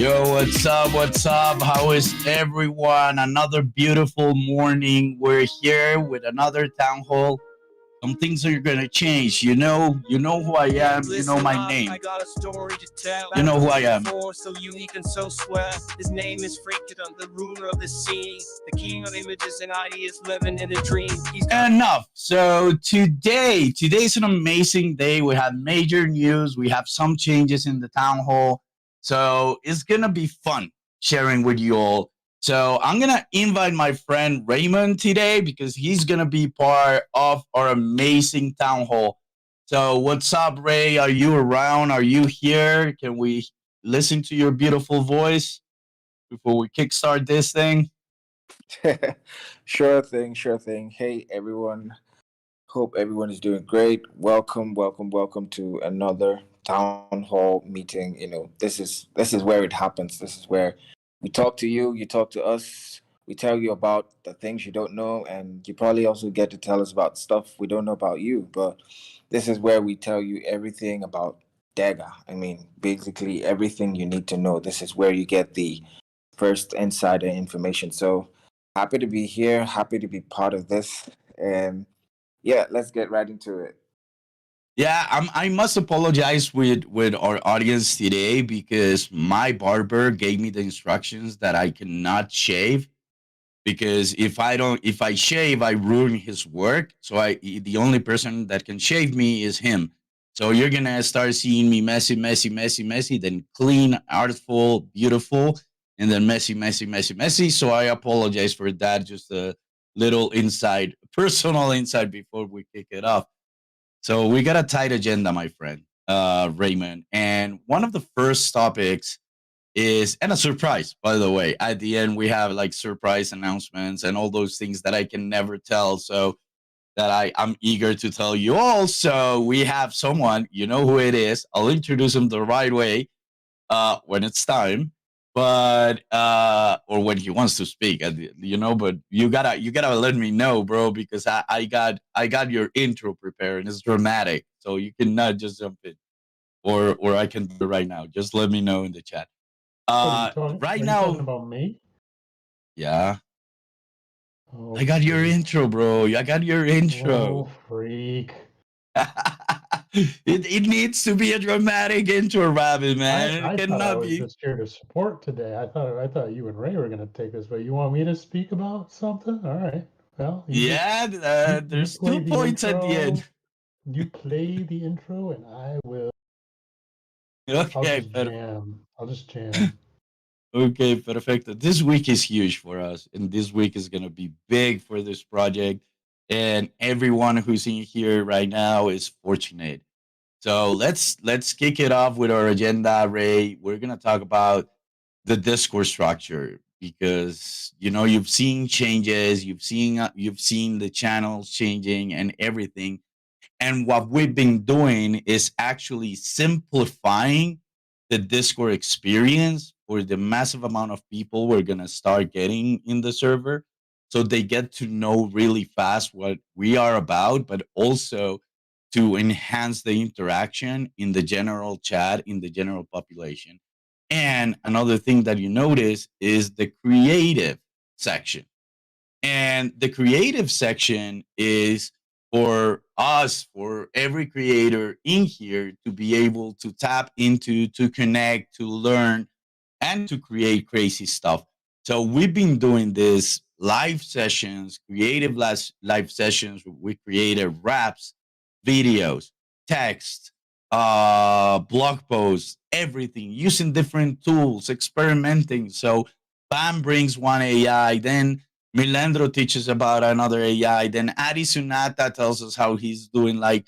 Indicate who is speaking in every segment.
Speaker 1: Yo, what's up? What's up? How is everyone? Another beautiful morning. We're here with another town hall. Some things are gonna change. You know who I am. You know my name.
Speaker 2: I got a story to tell.
Speaker 1: You know who I am.
Speaker 2: So unique and so swell. His name is Freaked on the ruler of the sea, the king of images and ideas, living in a dream.
Speaker 1: Enough. So today's an amazing day. We have major news. We have some changes in the town hall. So it's gonna be fun sharing with you all. So I'm gonna invite my friend Raymond today because he's gonna be part of our amazing town hall. So what's up, Ray? Are you around? Are you here? Can we listen to your beautiful voice before we kickstart this thing?
Speaker 3: Sure thing, sure thing. Hey everyone. Hope everyone is doing great. Welcome, welcome, welcome to another town hall meeting. This is where it happens. This is where we talk to you, you talk to us, we tell you about the things you don't know, and you probably also get to tell us about stuff we don't know about you. But this is where we tell you everything about DEGA. I mean, basically everything you need to know. This is where you get the first insider information. So happy to be here, happy to be part of this. And yeah, let's get right into it.
Speaker 1: Yeah, I must apologize with our audience today because my barber gave me the instructions that I cannot shave because if I shave, I ruin his work. So the only person that can shave me is him. So you're gonna start seeing me messy, messy, messy, messy, then clean, artful, beautiful, and then messy, messy, messy, messy. So I apologize for that. Just a little inside, personal insight before we kick it off. So we got a tight agenda, my friend, Raymond. And one of the first topics is, and a surprise, by the way. At the end, we have like surprise announcements and all those things that I can never tell. So that I'm eager to tell you all. So we have someone, you know who it is. I'll introduce him the right way when it's time, but or when he wants to speak, but you gotta let me know, bro, because I got your intro prepared and it's dramatic, so you cannot just jump in, or I can do it right now. Just let me know in the chat.
Speaker 4: What are you talking?
Speaker 1: Right
Speaker 4: Are you talking
Speaker 1: now,
Speaker 4: about me?
Speaker 1: yeah, I
Speaker 4: Oh,
Speaker 1: got your
Speaker 4: freak.
Speaker 1: intro, bro. I got your
Speaker 4: Oh,
Speaker 1: intro.
Speaker 4: freak.
Speaker 1: It needs to be a dramatic intro, Rabbit, man. It
Speaker 4: I thought I
Speaker 1: cannot
Speaker 4: was
Speaker 1: be.
Speaker 4: just here to support today. I thought you and Ray were going to take this, but you want me to speak about something? All right. Well,
Speaker 1: Yeah,
Speaker 4: you
Speaker 1: there's
Speaker 4: play
Speaker 1: 2 points at the end.
Speaker 4: You play the intro, and I'll
Speaker 1: Okay,
Speaker 4: just jam. I'll just
Speaker 1: per-
Speaker 4: jam.
Speaker 1: okay, perfect. This week is huge for us, and this week is gonna be big for this project. And everyone who's in here right now is fortunate. So let's kick it off with our agenda, Ray. We're gonna talk about the Discord structure because you've seen changes, you've seen the channels changing and everything. And what we've been doing is actually simplifying the Discord experience for the massive amount of people we're going to start getting in the server. So they get to know really fast what we are about, but also to enhance the interaction in the general chat, in the general population. And another thing that you notice is the creative section. And the creative section is for us, for every creator in here to be able to tap into, to connect, to learn, and to create crazy stuff. So we've been doing this live sessions, creative live sessions. We created raps, videos, text, blog posts, everything using different tools, experimenting. So Bam brings one AI, then Milandro teaches about another AI, then Adi Sunata tells us how he's doing like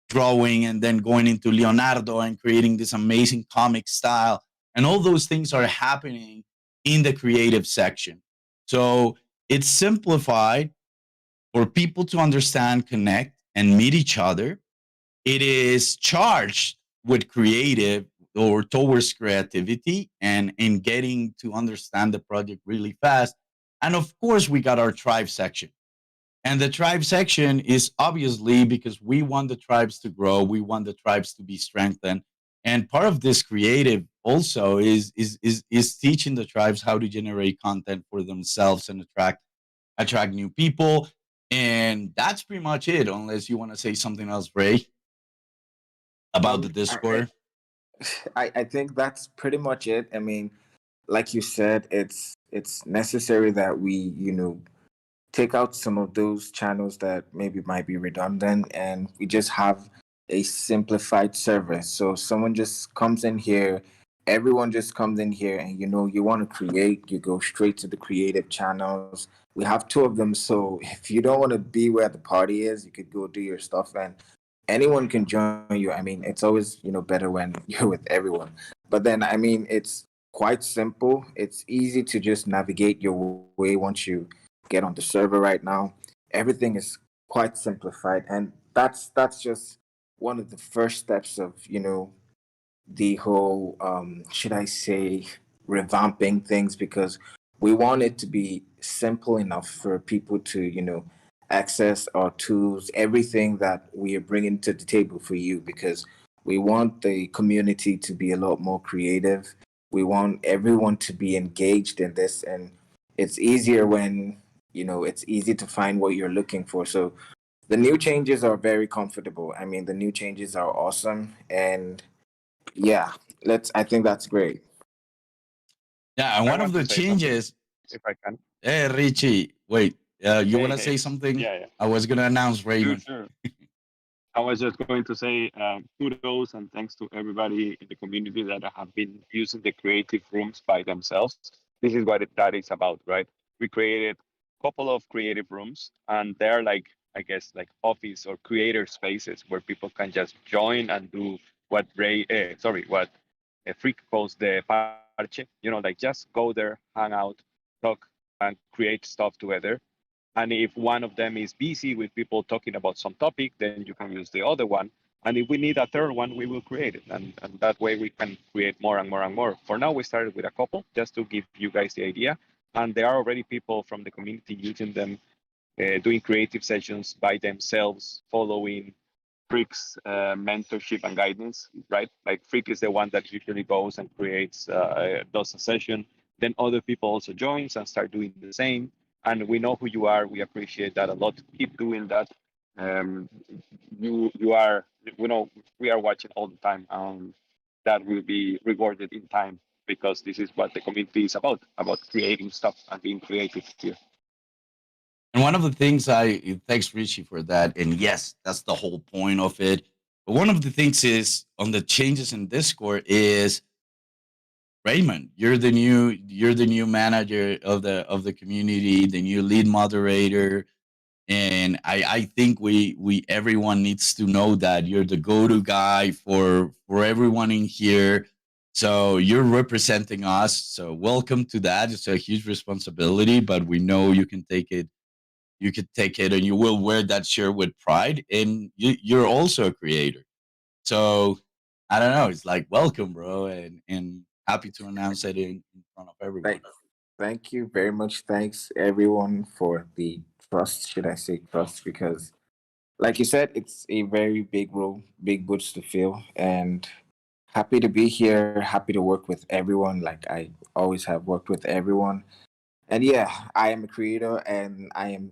Speaker 1: drawing and then going into Leonardo and creating this amazing comic style, and all those things are happening in the creative section. So it's simplified for people to understand, connect, and meet each other. It is charged with creative or towards creativity and in getting to understand the project really fast. And of course, we got our tribe section. And the tribe section is obviously because we want the tribes to grow, we want the tribes to be strengthened. And part of this creative also is teaching the tribes how to generate content for themselves and attract new people. And that's pretty much it, unless you want to say something else, Ray, about the
Speaker 3: Um, I,
Speaker 1: Discord.
Speaker 3: I think that's pretty much it. I mean, like you said, it's necessary that we take out some of those channels that maybe might be redundant, and we just have a simplified service. So someone just comes in here, everyone just comes in here, and you want to create, you go straight to the creative channels. We have two of them, so if you don't want to be where the party is, you could go do your stuff, and anyone can join you. I mean, it's always better when you're with everyone. But then, I mean, it's quite simple. It's easy to just navigate your way once you get on the server right now. Everything is quite simplified, and that's just one of the first steps of the whole should I say revamping things, because we want it to be simple enough for people to access our tools, everything that we are bringing to the table for you, because we want the community to be a lot more creative. We want everyone to be engaged in this, and it's easier when it's easy to find what you're looking for. So the new changes are very comfortable. I mean, the new changes are awesome, and yeah, I think that's great.
Speaker 1: Yeah, and
Speaker 5: I
Speaker 1: one of
Speaker 5: want to
Speaker 1: the
Speaker 5: say something,
Speaker 1: changes.
Speaker 5: if I can.
Speaker 1: Hey, Richie, wait. You
Speaker 5: Hey,
Speaker 1: want to say
Speaker 5: hey.
Speaker 1: something?
Speaker 5: Yeah, yeah.
Speaker 1: I was gonna announce
Speaker 5: Sure,
Speaker 1: Raymond.
Speaker 5: sure. I was just going to say kudos and thanks to everybody in the community that have been using the creative rooms by themselves. This is what that is about, right? We created a couple of creative rooms, and they're like, I guess, like office or creator spaces where people can just join and do what what Freak calls the parche. Like just go there, hang out, talk, and create stuff together. And if one of them is busy with people talking about some topic, then you can use the other one. And if we need a third one, we will create it. And that way we can create more and more and more. For now, we started with a couple just to give you guys the idea. And there are already people from the community using them, doing creative sessions by themselves, following Freak's mentorship and guidance, right? Like Freak is the one that usually goes and creates, does a session. Then other people also joins and start doing the same. And we know who you are. We appreciate that a lot. Keep doing that. Um, you are, we are watching all the time. That will be rewarded in time, because this is what the community is about creating stuff and being creative here.
Speaker 1: And one of the things thanks Richie for that. And yes, that's the whole point of it. But one of the things is on the changes in Discord is Raymond, you're the new manager of the community, the new lead moderator. And I think we everyone needs to know that you're the go-to guy for everyone in here. So you're representing us. So welcome to that. It's a huge responsibility, but we know you could take it and you will wear that shirt with pride, and you're also a creator. So I don't know, it's like welcome, bro, and happy to announce it in front of everyone.
Speaker 3: Thank you very much. Thanks everyone for the trust. Should I say trust? Because, like you said, it's a very big role, big boots to fill, and happy to be here. Happy to work with everyone. Like I always have worked with everyone. And yeah, I am a creator, and I am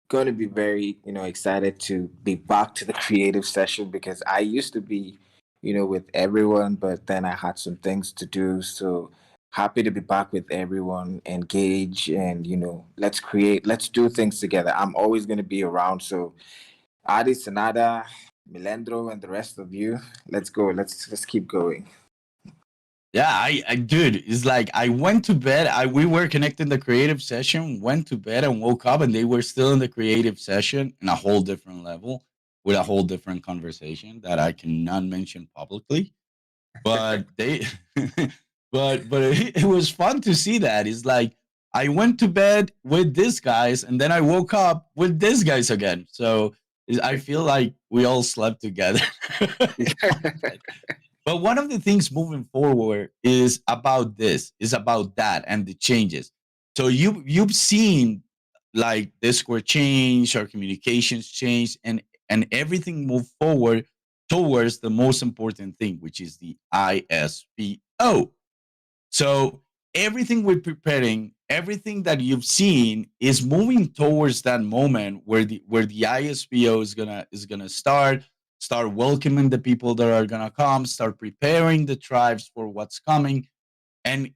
Speaker 3: going to be very excited to be back to the creative session, because I used to be with everyone, but then I had some things to do. So happy to be back with everyone, engage, and let's create, let's do things together. I'm always going to be around. So Adi, Sanada, Milendro, and the rest of you, let's go. Let's keep going.
Speaker 1: Yeah, I dude, it's like I went to bed. We were connecting the creative session, went to bed and woke up, and they were still in the creative session in a whole different level with a whole different conversation that I cannot mention publicly. But they, but it was fun to see that. It's like I went to bed with these guys, and then I woke up with these guys again. So I feel like we all slept together. But one of the things moving forward is about that and the changes. So you've seen like Discord change, our communications change, and everything move forward towards the most important thing, which is the ISPO. So everything we're preparing, everything that you've seen is moving towards that moment where the ISPO is gonna start welcoming the people that are gonna come, start preparing the tribes for what's coming, and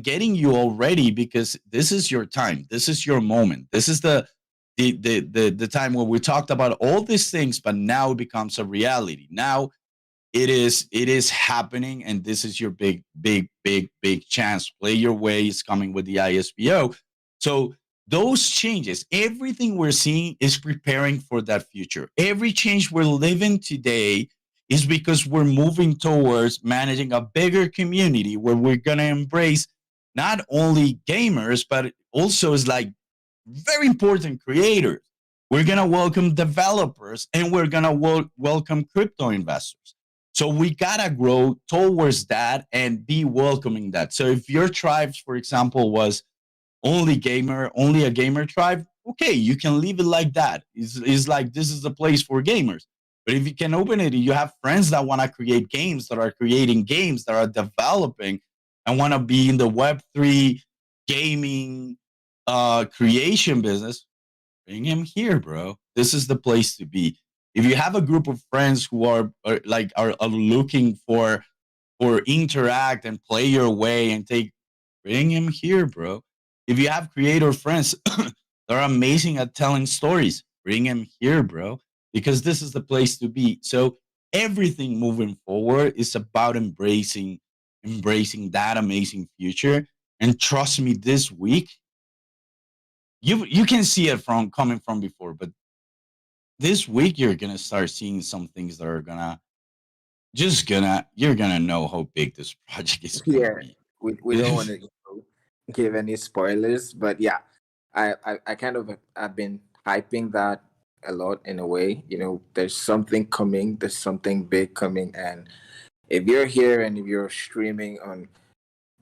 Speaker 1: getting you all ready, because this is your time, this is your moment, this is the time where we talked about all these things, but now it becomes a reality. Now it is happening, and this is your big chance. Play your way is coming with the ISPO. So those changes, everything we're seeing is preparing for that future. Every change we're living today is because we're moving towards managing a bigger community where we're going to embrace not only gamers, but also is like very important creators. We're going to welcome developers and we're going to welcome crypto investors. So we got to grow towards that and be welcoming that. So if your tribes, for example, was only a gamer tribe, okay, you can leave it like that. It's like this is the place for gamers. But if you can open it, you have friends that want to create games, that are creating games, that are developing, and want to be in the Web3 gaming creation business, bring him here, bro. This is the place to be. If you have a group of friends who are looking for interact and play your way and take, bring him here, bro. If you have creator friends that are amazing at telling stories, bring him here, bro, because this is the place to be. So everything moving forward is about embracing that amazing future. And trust me, this week, you can see it from coming from before, but this week you're gonna start seeing some things that are you're gonna know how big this project is gonna
Speaker 3: Yeah,
Speaker 1: be.
Speaker 3: we don't want to give any spoilers, but yeah, I kind of I've been hyping that a lot in a way. There's something coming, there's something big coming, and if you're here and if you're streaming on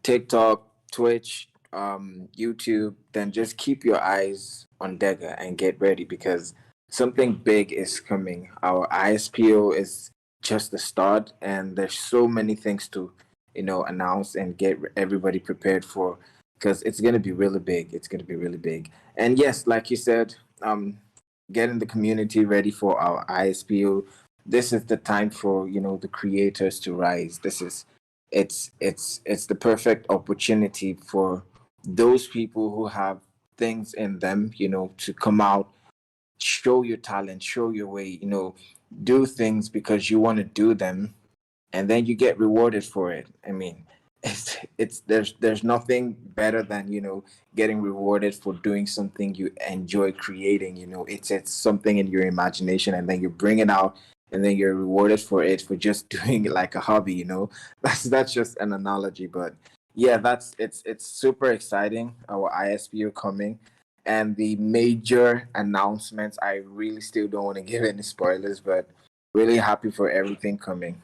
Speaker 3: TikTok, Twitch, YouTube, then just keep your eyes on DEGA and get ready because something big is coming. Our ISPO is just the start, and there's so many things to, announce and get everybody prepared for because it's gonna be really big. It's gonna be really big. And yes, like you said, getting the community ready for our ISPO. This is the time for the creators to rise. It's the perfect opportunity for those people who have things in them, to come out, show your talent, show your way, do things because you want to do them, and then you get rewarded for it. I mean, there's nothing better than getting rewarded for doing something you enjoy creating. It's something in your imagination, and then you bring it out, and then you're rewarded for it for just doing it like a hobby. That's just an analogy, but yeah, it's super exciting. Our ISPO coming. And the major announcements, I really still don't want to give any spoilers, but really happy for everything coming.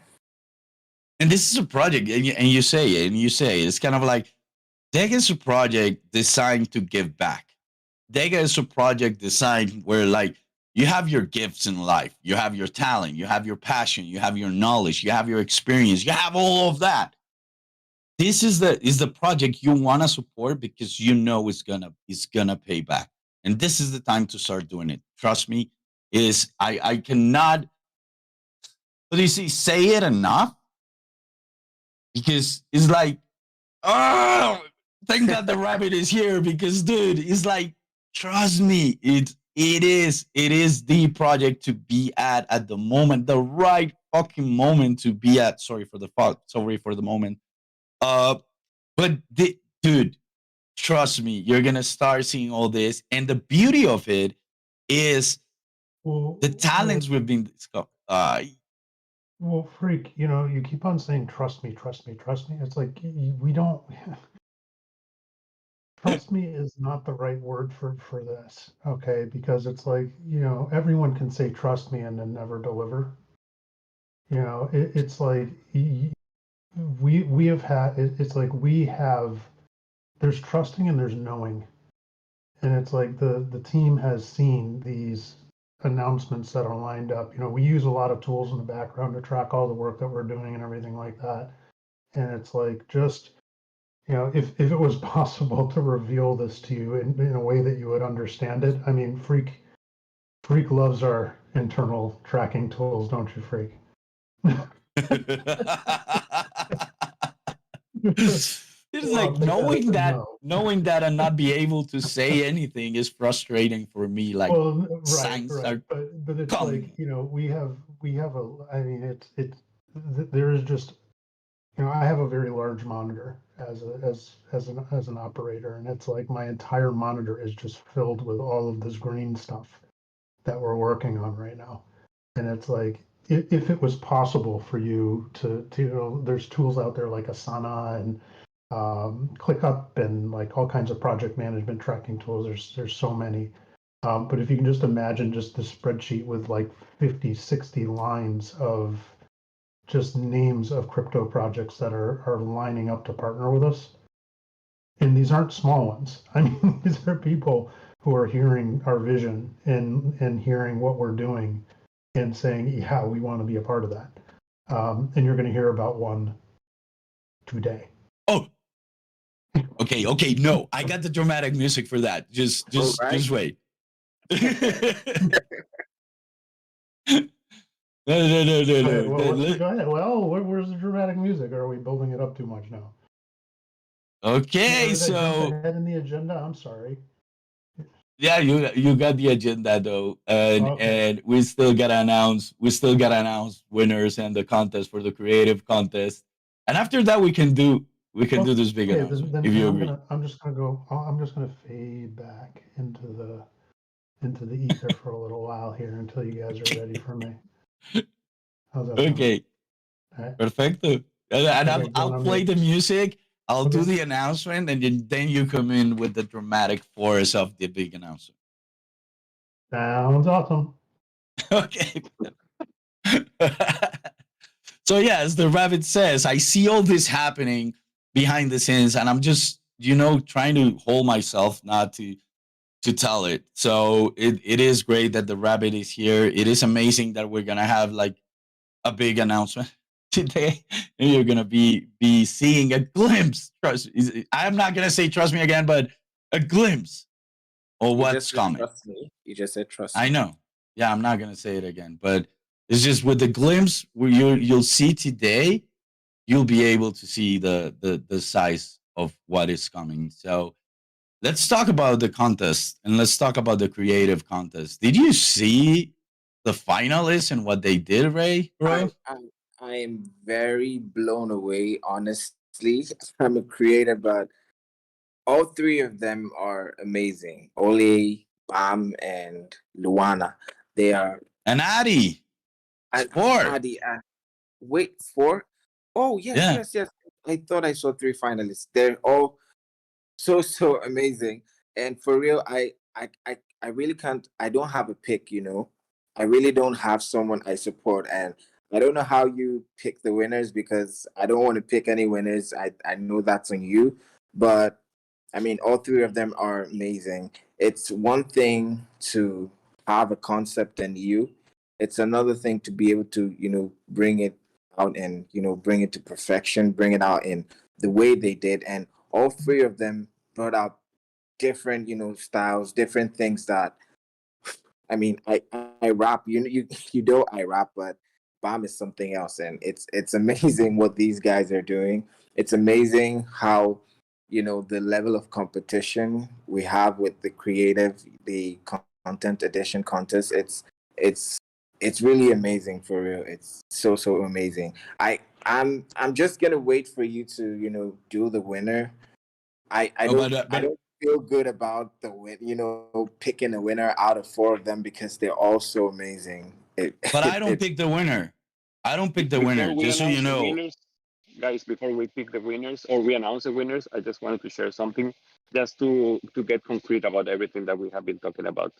Speaker 1: And this is a project, and you say it, it's kind of like DEGA is a project designed to give back. DEGA is a project designed where, like, you have your gifts in life, you have your talent, you have your passion, you have your knowledge, you have your experience, you have all of that. This is the project you want to support because you know it's gonna pay back, and this is the time to start doing it. Trust me, I cannot, what do you say it enough, because it's like, oh, thank God the rabbit is here, because dude, it's like, trust me, it is the project to be at the moment, the right fucking moment to be at. Sorry for the moment. Uh, but dude, trust me, you're gonna start seeing all this, and the beauty of it is
Speaker 4: Well,
Speaker 1: the talents we've been discovered.
Speaker 4: well, freak, you keep on saying, trust me, trust me, trust me. It's like, we don't, trust me is not the right word for this, okay? Because it's like, everyone can say trust me and then never deliver. It's like we have had, it's like we have, there's trusting and there's knowing. And it's like the team has seen these announcements that are lined up. We use a lot of tools in the background to track all the work that we're doing and everything like that. And it's like, just, if it was possible to reveal this to you in a way that you would understand it. I mean, Freak loves our internal tracking tools, don't you, Freak?
Speaker 1: It's like knowing that and not be able to say anything is frustrating for me. Like,
Speaker 4: Well, right,
Speaker 1: signs
Speaker 4: right,
Speaker 1: are
Speaker 4: but it's
Speaker 1: coming.
Speaker 4: like, we have a. I mean, there is just, I have a very large monitor as an operator, and it's like my entire monitor is just filled with all of this green stuff that we're working on right now, and it's like, if it was possible for you to there's tools out there like Asana and ClickUp and like all kinds of project management tracking tools. There's so many. But if you can just imagine just the spreadsheet with like 50, 60 lines of just names of crypto projects that are lining up to partner with us. And these aren't small ones. I mean, these are people who are hearing our vision and hearing what we're doing and saying, yeah, we want to be a part of that. And you're going to hear about one today.
Speaker 1: Oh, okay. No, I got the dramatic music for that. Just wait. No.
Speaker 4: Go ahead. Well, where's the dramatic music? Or are we building it up too much now?
Speaker 1: Okay, so
Speaker 4: ahead in the agenda. I'm sorry.
Speaker 1: Yeah, you got the agenda though, and we still gotta announce winners and the contest for the creative contest, and after that we can do this big announcement
Speaker 4: then
Speaker 1: if you agree.
Speaker 4: I'm just gonna fade back into the ether for a little while here until you guys are ready for me. How's that sound?
Speaker 1: Okay,
Speaker 4: right.
Speaker 1: Perfecto. And I'll play the music. I'll do the announcement, and then you come in with the dramatic force of the big announcement.
Speaker 4: Sounds awesome.
Speaker 1: Okay. So yeah, as the rabbit says, I see all this happening behind the scenes, and I'm just trying to hold myself not to tell it. So it is great that the rabbit is here. It is amazing that we're gonna have like a big announcement today, and you're gonna be seeing a glimpse. I'm not gonna say trust me again, but a glimpse of what's coming.
Speaker 3: Trust me. You just said trust me.
Speaker 1: I know. Yeah, I'm not gonna say it again, but it's just with the glimpse where you'll see today, you'll be able to see the size of what is coming. So let's talk about the contest and let's talk about the creative contest. Did you see the finalists and what they did, Ray? Bro?
Speaker 3: I am very blown away, honestly. I'm a creator, but all three of them are amazing. Ole, Bam, and Luana. They are.
Speaker 1: And Adi.
Speaker 3: Adi. Wait, 4? Oh, yes. I thought I saw 3 finalists. They're all so amazing. And for real, I really can't. I don't have a pick. I really don't have someone I support, and I don't know how you pick the winners because I don't want to pick any winners. I know that's on you, but I mean, all three of them are amazing. It's one thing to have a concept and it's another thing to be able to, bring it out and, bring it to perfection, bring it out in the way they did. And all three of them brought out different, styles, different things that, I mean, I rap, I rap, but Bam is something else. And it's amazing what these guys are doing. It's amazing how, the level of competition we have with the content edition contest. It's really amazing for real. It's so amazing. I'm just gonna wait for you to do the winner. I don't feel good about the win. Picking a winner out of 4 of them because they're all so amazing.
Speaker 1: But I don't pick the winner. I don't pick the winner. Just so you know.
Speaker 5: Guys, before we pick the winners or we announce the winners, I just wanted to share something just to get concrete about everything that we have been talking about.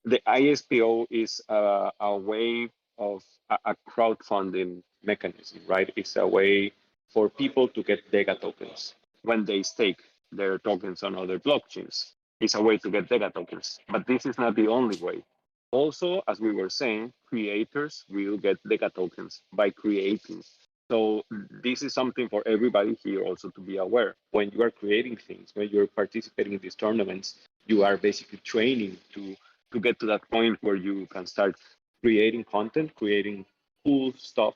Speaker 5: The ISPO is a way of a crowdfunding mechanism, right? It's a way for people to get DEGA tokens when they stake their tokens on other blockchains. It's a way to get DEGA tokens, but this is not the only way. Also, as we were saying, creators will get DEGA tokens by creating. So this is something for everybody here also to be aware. When you are creating things, when you're participating in these tournaments, you are basically training to get to that point where you can start creating content, creating cool stuff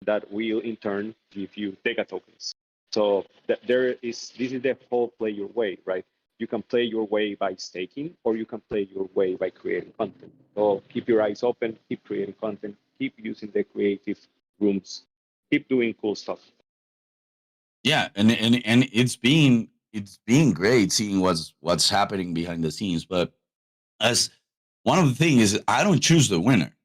Speaker 5: that will in turn give you DEGA tokens. So this is the whole play your way, right? You can play your way by staking, or you can play your way by creating content. So keep your eyes open, keep creating content, keep using the creative rooms, keep doing cool stuff.
Speaker 1: Yeah, and it's been great seeing what's happening behind the scenes. But as one of the things is, I don't choose the winner.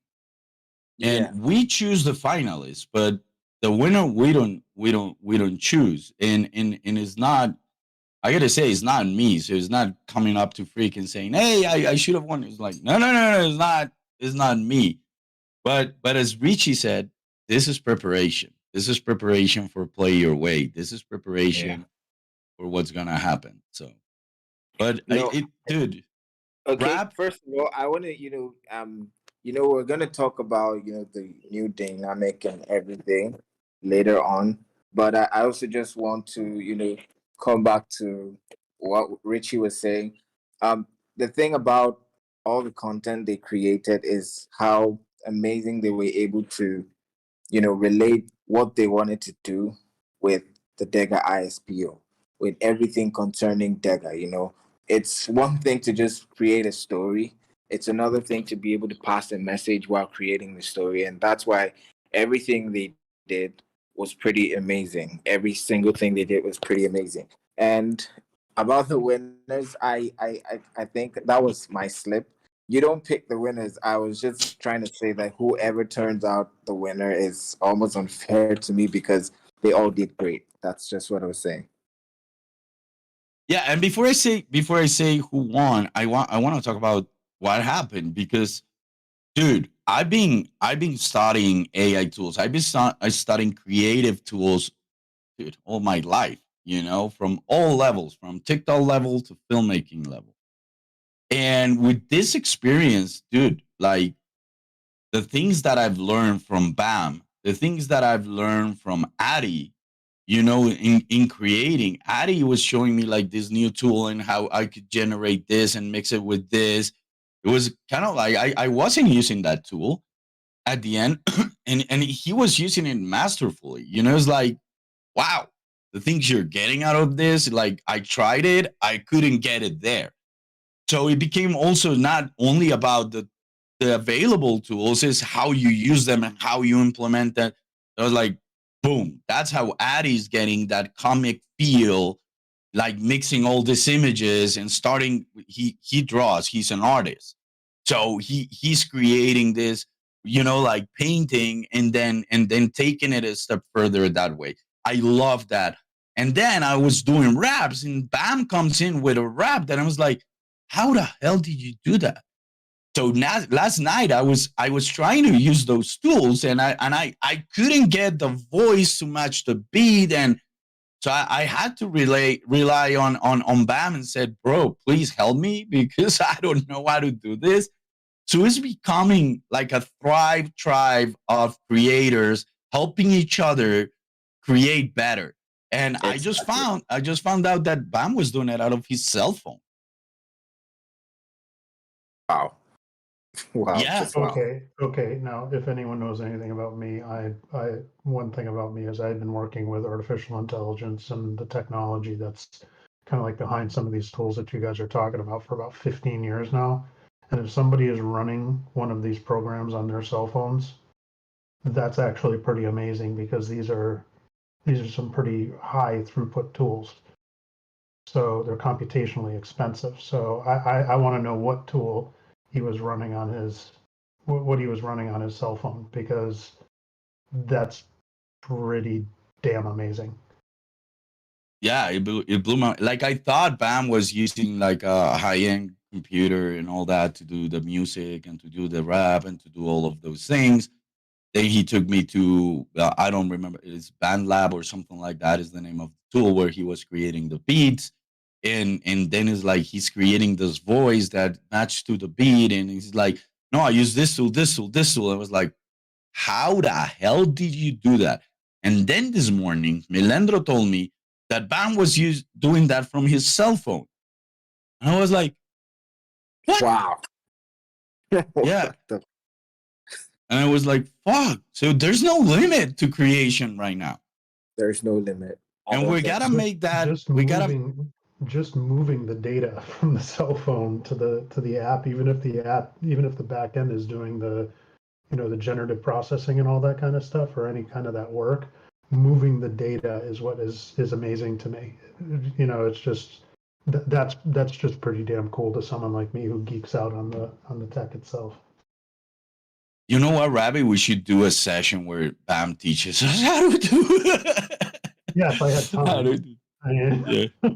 Speaker 3: Yeah.
Speaker 1: and we choose the finalists, but the winner we don't choose. And it's not, I gotta say, it's not me. So it's not coming up to Freak and saying, "Hey, I should have won." It's like, no, no, no, no, it's not me. But as Richie said, this is preparation. This is preparation for play your way. This is
Speaker 3: Yeah.
Speaker 1: preparation for what's gonna happen. So, but
Speaker 3: No,
Speaker 1: dude,
Speaker 3: okay.
Speaker 1: rap.
Speaker 3: First of all, I want to, we're gonna talk about, the new dynamic and everything later on. But I also just want to, come back to what Richie was saying. The thing about all the content they created is how amazing they were able to, relate what they wanted to do with the DEGA ISPO, with everything concerning DEGA. It's one thing to just create a story, it's another thing to be able to pass a message while creating the story. And that's why everything they did was pretty amazing. Every single thing they did was pretty amazing. And about the winners, I think that was my slip. You don't pick the winners. I was just trying to say that whoever turns out the winner is almost unfair to me because they all did great. That's just what I was saying.
Speaker 1: Yeah, and before I say who won, I want to talk about what happened because, dude, I've been studying AI tools. I studying creative tools, dude, all my life. From all levels, from TikTok level to filmmaking level. And with this experience, dude, like the things that I've learned from Bam, the things that I've learned from Addy, in creating, Addy was showing me like this new tool and how I could generate this and mix it with this. It was kind of like I wasn't using that tool at the end, and he was using it masterfully. It's like, wow, the things you're getting out of this, like I tried it, I couldn't get it there. So it became also not only about the available tools, is how you use them and how you implement that. I was like, boom, that's how Addy's getting that comic feel, like mixing all these images and starting. He draws. He's an artist, so he's creating this, like painting, and then taking it a step further that way. I love that. And then I was doing raps, and Bam comes in with a rap that I was like, how the hell did you do that? So now, last night I was trying to use those tools, and I couldn't get the voice to match the beat, and so I had to rely on Bam and said, bro, please help me because I don't know how to do this. So it's becoming like a thrive tribe of creators helping each other create better. And I just
Speaker 3: Exactly.
Speaker 1: found I just found out that Bam was doing it out of his cell phone.
Speaker 3: Wow. Wow.
Speaker 1: Yeah.
Speaker 3: Just wow.
Speaker 4: Okay. Now, if anyone knows anything about me, one thing about me is I've been working with artificial intelligence and the technology that's kind of like behind some of these tools that you guys are talking about for about 15 years now. And if somebody is running one of these programs on their cell phones, that's actually pretty amazing because these are some pretty high throughput tools. So they're computationally expensive. So I want to know what tool he was running on his what he was running on his cell phone because that's pretty damn amazing.
Speaker 1: Yeah, it blew my, like I thought Bam was using like a high end computer and all that to do the music and to do the rap and to do all of those things. Then he took me to, I don't remember, it's Band Lab or something like that is the name of the tool where he was creating the beats. And then it's like he's creating this voice that matched to the beat, and he's like, no, I use this tool, this tool, this tool. I was like, how the hell did you do that? And then this morning, Milendro told me that Bam was doing that from his cell phone. And I was like, what?
Speaker 3: Wow.
Speaker 1: Yeah.
Speaker 3: What the-
Speaker 1: And I was like, fuck. So there's no limit to creation right now.
Speaker 3: There's no limit. I
Speaker 1: And
Speaker 3: don't
Speaker 1: we
Speaker 3: think
Speaker 1: gotta
Speaker 3: so.
Speaker 1: make that,
Speaker 4: Just
Speaker 1: we gotta,
Speaker 4: moving the data from the cell phone to the app, even if the back end is doing the generative processing and all that kind of stuff or any kind of that work, moving the data is what is amazing to me. It's just that's just pretty damn cool to someone like me who geeks out on the tech itself.
Speaker 1: You know what, Rabbit? We should do a session where Bam teaches us how to do.
Speaker 4: Yeah, if I had
Speaker 1: How to
Speaker 4: time.
Speaker 1: do.
Speaker 4: I mean,
Speaker 1: Yeah.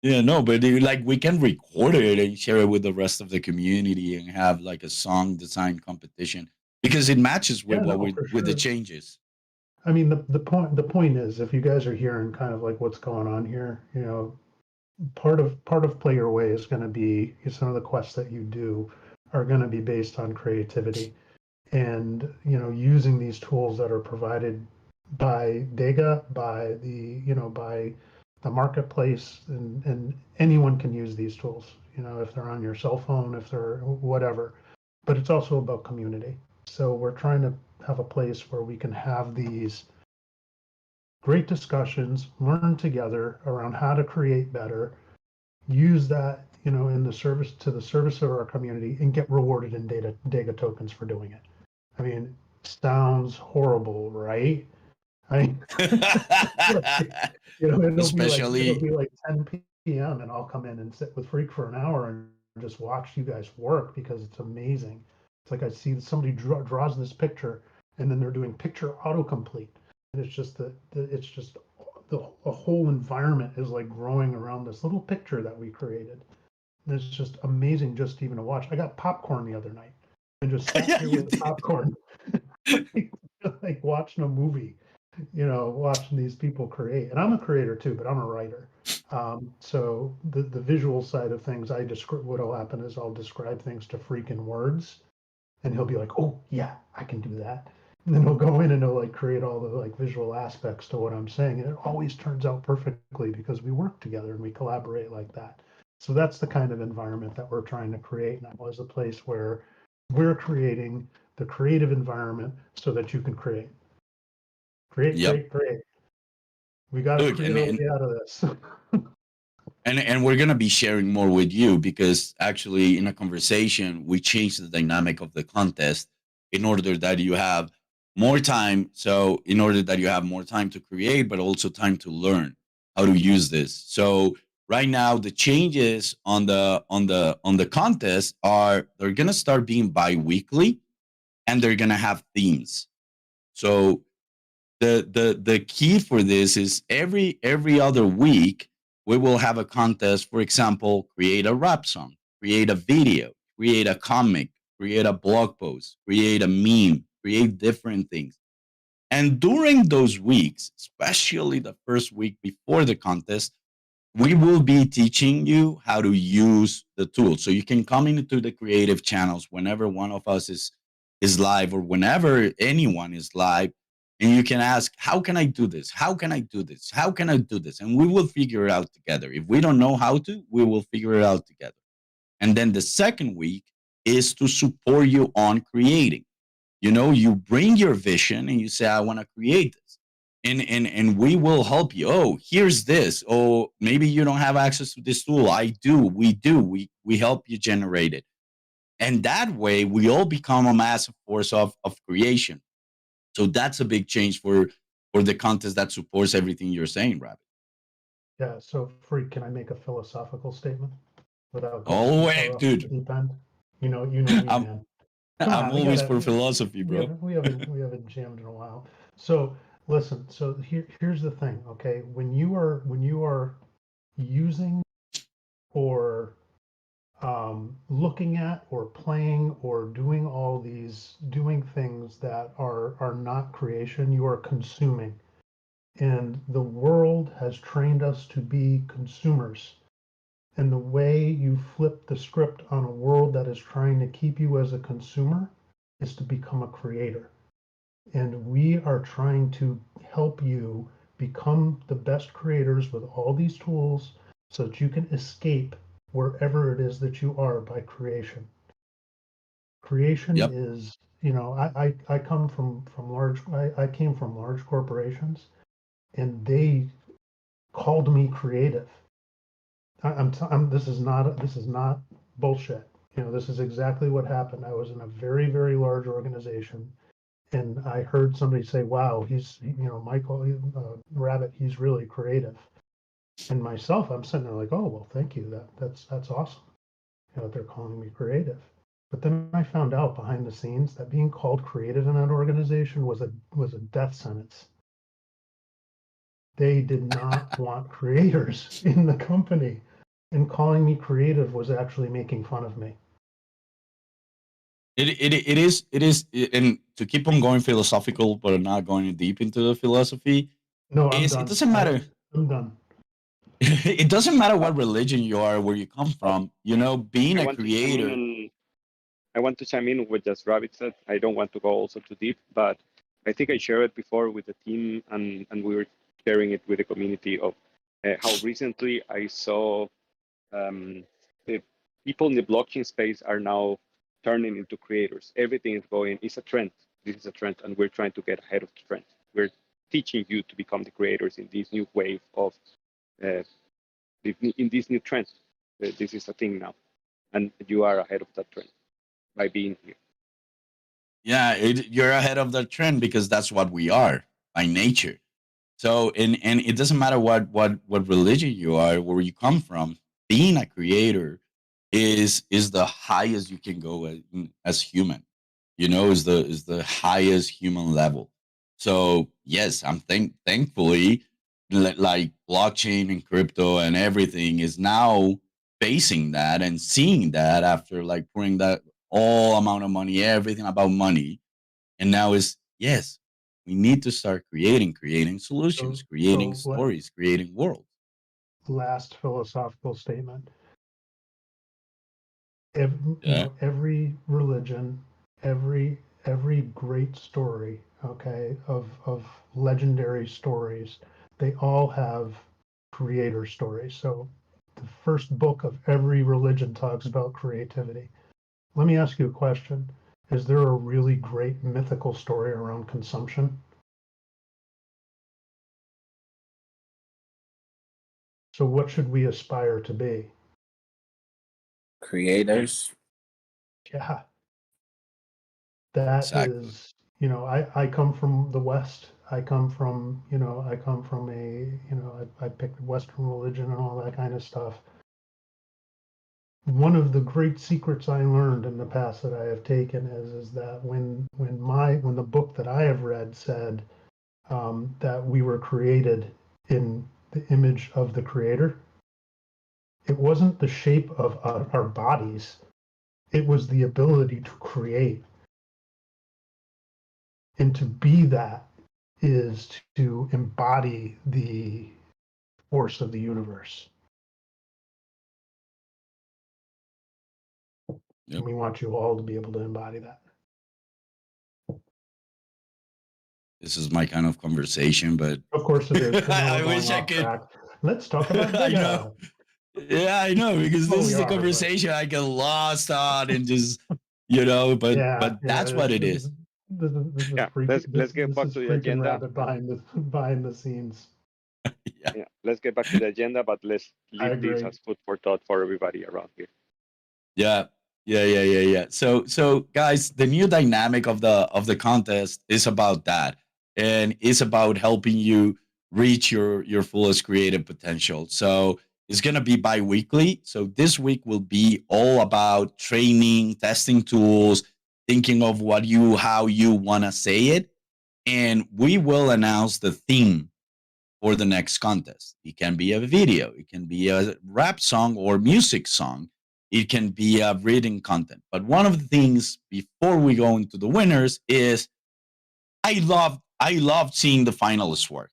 Speaker 1: Yeah, no, but like we can record it and share it with the rest of the community and have like a song design competition because it matches
Speaker 4: yeah,
Speaker 1: with what
Speaker 4: no,
Speaker 1: we
Speaker 4: for
Speaker 1: with the
Speaker 4: sure.
Speaker 1: changes.
Speaker 4: I mean, the point is, if you guys are hearing kind of like what's going on here, part of Play Your Way is going to be some of the quests that you do are going to be based on creativity and using these tools that are provided by DEGA, by the marketplace, and anyone can use these tools. If they're on your cell phone, if they're whatever. But it's also about community. So we're trying to have a place where we can have these great discussions, learn together around how to create better, use that, in the service of our community and get rewarded in data tokens for doing it. I mean, sounds horrible, right? I, it'll
Speaker 1: Especially,
Speaker 4: be like 10 p.m. and I'll come in and sit with Freak for an hour and just watch you guys work because it's amazing. It's like I see somebody draws this picture and then they're doing picture autocomplete, and it's just a whole environment is like growing around this little picture that we created. And it's just amazing just even to watch. I got popcorn the other night and just sat
Speaker 1: yeah,
Speaker 4: here
Speaker 1: you
Speaker 4: with
Speaker 1: did.
Speaker 4: popcorn, like watching a movie, watching these people create. And I'm a creator too, but I'm a writer. So the visual side of things, what'll happen is I'll describe things to Freak in words, and he'll be like, "Oh yeah, I can do that." And then he'll go in and he'll like create all the like visual aspects to what I'm saying, and it always turns out perfectly because we work together and we collaborate like that. So that's the kind of environment that we're trying to create now, is a place where we're creating the creative environment so that you can create, create,
Speaker 1: Yep.
Speaker 4: create, create. We got to
Speaker 1: Look,
Speaker 4: create our way out of this.
Speaker 1: and we're gonna be sharing more with you because actually in a conversation we changed the dynamic of the contest in order that you have more time. So in order that you have more time to create, but also time to learn how to use this. So right now the changes on the contest are they're gonna start being bi-weekly and they're gonna have themes. So the key for this is every other week we will have a contest. For example, create a rap song, create a video, create a comic, create a blog post, create a meme, create different things. And during those weeks, especially the first week before the contest, we will be teaching you how to use the tool. So you can come into the creative channels whenever one of us is live or whenever anyone is live, and you can ask, how can I do this? How can I do this? How can I do this? And we will figure it out together. If we don't know how to, we will figure it out together. And then the second week is to support you on creating. You bring your vision and you say, I want to create this, and we will help you. Oh, here's this. Oh, maybe you don't have access to this tool. I do. We help you generate it, and that way we all become a massive force of creation. So that's a big change for the contest that supports everything you're saying, Rabbit.
Speaker 4: Yeah. So, Freak, can I make a philosophical statement without going
Speaker 1: Oh
Speaker 4: too
Speaker 1: wait,
Speaker 4: far off the
Speaker 1: dude.
Speaker 4: deep end? You know me,
Speaker 1: i'm
Speaker 4: man. Come
Speaker 1: I'm
Speaker 4: on, we
Speaker 1: always
Speaker 4: gotta.
Speaker 1: for philosophy,
Speaker 4: We
Speaker 1: bro.
Speaker 4: haven't we haven't we haven't jammed in a while. So listen. So here's the thing. Okay, when you are using or looking at or playing or doing things that are not creation, you are consuming. And the world has trained us to be consumers. And the way you flip the script on a world that is trying to keep you as a consumer is to become a creator. And we are trying to help you become the best creators with all these tools so that you can escape wherever it is that you are by creation. Creation
Speaker 1: Yep.
Speaker 4: is, I come from I came from large corporations, and they called me creative. This is not bullshit. This is exactly what happened. I was in a very, very large organization, and I heard somebody say, "Wow, Michael Rabbit, he's really creative." And myself, I'm sitting there like, "Oh, well, thank you. That's awesome. They're calling me creative." But then I found out behind the scenes that being called creative in that organization was a death sentence. They did not want creators in the company, and calling me creative was actually making fun of me.
Speaker 1: It is, and to keep on going philosophical, but not going deep into the philosophy,
Speaker 4: No, I'm
Speaker 1: is it
Speaker 4: done.
Speaker 1: doesn't matter.
Speaker 4: I'm done.
Speaker 1: It doesn't matter what religion you are, where you come from. You know, being
Speaker 5: I
Speaker 1: a
Speaker 5: want to chime in
Speaker 1: creator.
Speaker 5: on I want to chime in with just Rabbit said. I don't want to go also too deep, but I think I shared it before with the team, and we were sharing it with the community of how recently I saw the people in the blockchain space are now turning into creators. Everything is going, it's a trend. This is a trend, and we're trying to get ahead of the trend. We're teaching you to become the creators in this new wave of, in this new trend. This is a thing now, and you are ahead of that trend by being here.
Speaker 1: Yeah, you're ahead of the trend because that's what we are by nature. So, and it doesn't matter what religion you are, where you come from. Being a creator is the highest you can go as human. You know, is the highest human level. So yes, I'm thankfully like blockchain and crypto and everything is now facing that and seeing that after like pouring that all amount of money, everything about money, and now is yes, we need to start creating solutions, creating stories, creating worlds.
Speaker 4: Last philosophical statement.
Speaker 1: Yeah.
Speaker 4: Every religion, every great story, okay, of legendary stories, they all have creator stories. So the first book of every religion talks about creativity. Let me ask you a question. Is there a really great mythical story around consumption? So what should we aspire to be?
Speaker 3: Creators.
Speaker 4: Yeah, that
Speaker 1: Exactly.
Speaker 4: is, I come from the West. I come from I picked Western religion and all that kind of stuff. One of the great secrets I learned in the past that I have taken is that when the book that I have read said that we were created in the image of the Creator, it wasn't the shape of our bodies. It was the ability to create. And to be that is to embody the force of the universe.
Speaker 1: Yep.
Speaker 4: And we want you all to be able to embody that.
Speaker 1: This is my kind of conversation, but
Speaker 4: Of course it is.
Speaker 1: I wish I could.
Speaker 4: Track. Let's talk about
Speaker 1: I know.
Speaker 4: DEGA.
Speaker 1: Yeah, I know, because
Speaker 4: Well,
Speaker 1: this
Speaker 4: we
Speaker 1: is a
Speaker 4: are, but
Speaker 1: conversation I get lost on and just but
Speaker 4: yeah,
Speaker 1: that's what it is.
Speaker 4: This is
Speaker 5: Yeah,
Speaker 4: freaking
Speaker 5: let's get back
Speaker 4: is
Speaker 5: to the
Speaker 4: freaking
Speaker 5: agenda.
Speaker 4: rabbit behind the scenes.
Speaker 1: Yeah.
Speaker 5: Yeah, let's get back to the agenda, but let's
Speaker 4: I
Speaker 5: leave this
Speaker 4: agree.
Speaker 5: as food for thought for everybody around here.
Speaker 1: Yeah. Yeah. So guys, the new dynamic of the contest is about that. And it's about helping you reach your fullest creative potential. So it's gonna be bi-weekly. So this week will be all about training, testing tools, thinking of how you wanna say it. And we will announce the theme for the next contest. It can be a video, it can be a rap song or music song, it can be a reading content. But one of the things before we go into the winners is I love seeing the finalists work.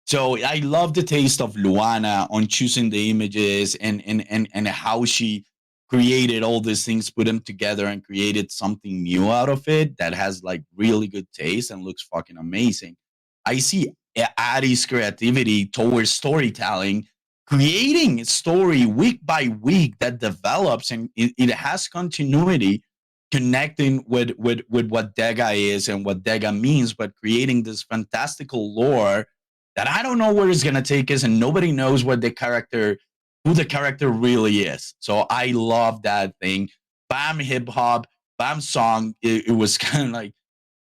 Speaker 1: So I love the taste of Luana on choosing the images and how she created all these things, put them together and created something new out of it that has like really good taste and looks fucking amazing. I see Addie's creativity towards storytelling, creating a story week by week that develops and it has continuity, connecting with what Dega is and what Dega means, but creating this fantastical lore that I don't know where it's gonna take us, and nobody knows who the character really is. So I love that thing. Bam hip hop, bam song. It was kind of like,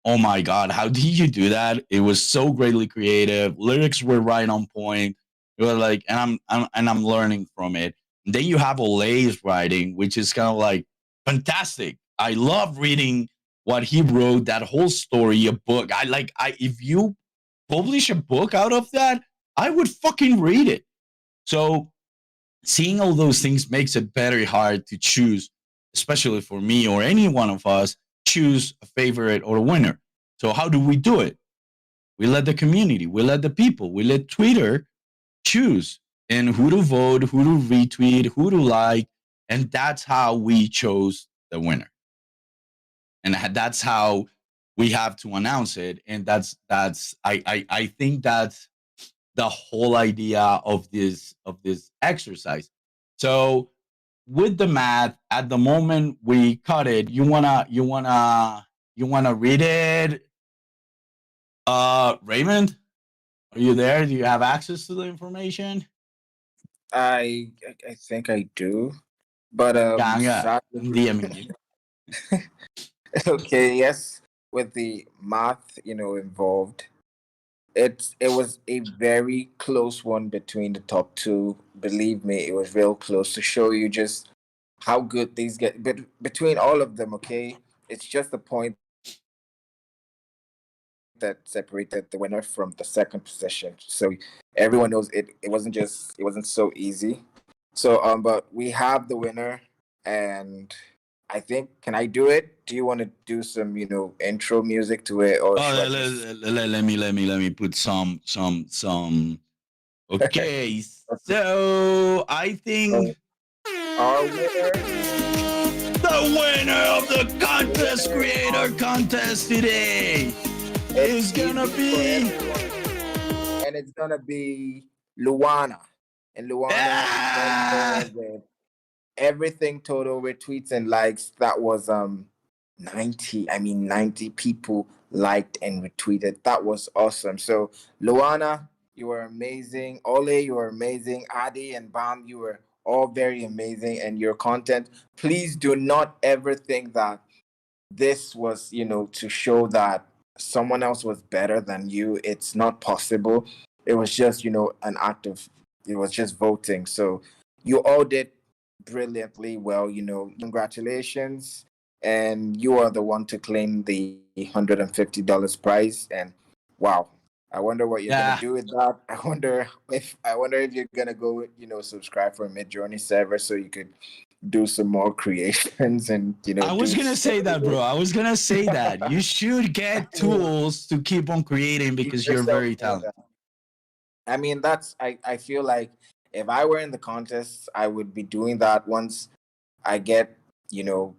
Speaker 1: oh my god, how did you do that? It was so greatly creative. Lyrics were right on point. It was like, and I'm learning from it. And then you have Olay's writing, which is kind of like fantastic. I love reading what he wrote, that whole story, a book. I if you publish a book out of that, I would fucking read it. So seeing all those things makes it very hard to choose, especially for me or any one of us, choose a favorite or a winner. So how do we do it? We let the community, we let the people, we let Twitter choose and who to vote, who to retweet, who to like, and that's how we chose the winner. And that's how we have to announce it. And I think that's the whole idea of this exercise. So with the math, at the moment we cut it. You wanna read it, Raymond? Are you there? Do you have access to the information?
Speaker 3: I think I do, but
Speaker 1: Yeah, I'm
Speaker 3: sadly,
Speaker 1: DMing you.
Speaker 3: okay, yes, with the math, involved, it was a very close one between the top two. Believe me, it was real close to show you just how good these get. But between all of them, okay, it's just the point that separated the winner from the second position. So everyone knows it wasn't so easy. So but we have the winner, and I think, can I do it? Do you want to do some intro music to it, or
Speaker 1: Oh,
Speaker 3: should I just?
Speaker 1: let me put some. Okay, so I think
Speaker 3: So our winner,
Speaker 1: the winner of the
Speaker 3: the
Speaker 1: contest
Speaker 3: winner
Speaker 1: creator
Speaker 3: of
Speaker 1: contest today
Speaker 3: it's
Speaker 1: is gonna
Speaker 3: easy for
Speaker 1: be
Speaker 3: everyone, and it's gonna be Luana, and Luana is right
Speaker 1: ah,
Speaker 3: there with everything total retweets and likes. That was 90 people liked and retweeted. That was awesome. So Luana, you were amazing. Ole, you were amazing. Adi and Bam, you were all very amazing. And your content, please do not ever think that this was, to show that someone else was better than you. It's not possible. It was just, an act of, it was just voting. So you all did brilliantly well. Congratulations. And you are the one to claim the $150 prize. And wow, I wonder what you're gonna
Speaker 1: yeah.
Speaker 3: do with that. I wonder if you're gonna go, subscribe for a Midjourney server so you could do some more creations and
Speaker 1: I was
Speaker 3: do
Speaker 1: gonna
Speaker 3: some
Speaker 1: say that, bro. I was gonna say that you should get tools to keep on creating
Speaker 3: keep
Speaker 1: because you're
Speaker 3: yourself
Speaker 1: very
Speaker 3: in
Speaker 1: talented.
Speaker 3: I mean, I feel like if I were in the contest, I would be doing that. Once I get,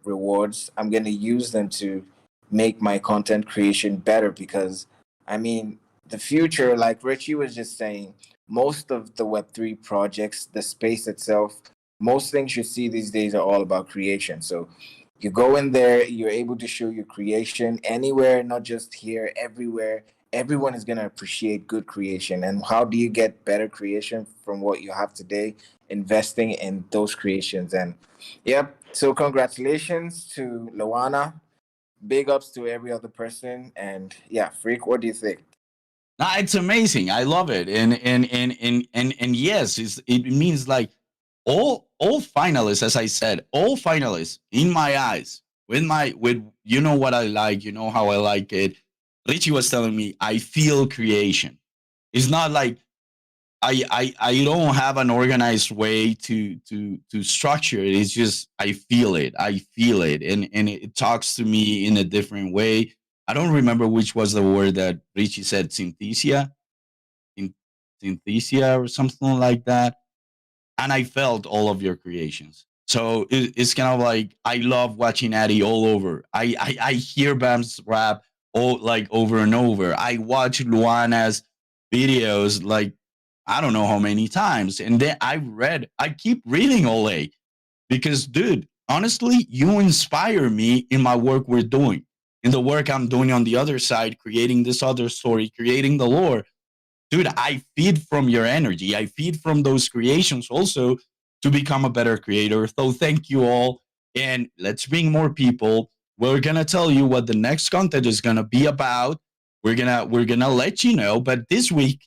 Speaker 3: rewards, I'm going to use them to make my content creation better, because I mean, the future, like Richie was just saying, most of the Web3 projects, the space itself, most things you see these days are all about creation. So you go in there, you're able to show your creation anywhere, not just here, everywhere. Everyone is going to appreciate good creation. And how do you get better creation from what you have today? Investing in those creations. And yep. So congratulations to Loana. Big ups to every other person. And yeah, Freak, what do you think?
Speaker 1: Nah, it's amazing. I love it, and yes, it means like all finalists, as I said, all finalists in my eyes, with you know what I like, you know how I like it. Richie was telling me I feel creation. It's not like I don't have an organized way to structure it. It's just I feel it. I feel it, and it talks to me in a different way. I don't remember which was the word that Richie said, synthesia, synthesia or something like that. And I felt all of your creations. So it's kind of like I love watching Addy all over. I hear Bam's rap all like over and over. I watch Luana's videos like I don't know how many times, and then I keep reading Ole because, dude, honestly, you inspire me in my work we're doing, in the work I'm doing on the other side, creating this other story, creating the lore. Dude, I feed from your energy. I feed from those creations also to become a better creator. So thank you all. And let's bring more people. We're gonna tell you what the next content is gonna be about. We're gonna let you know. But this week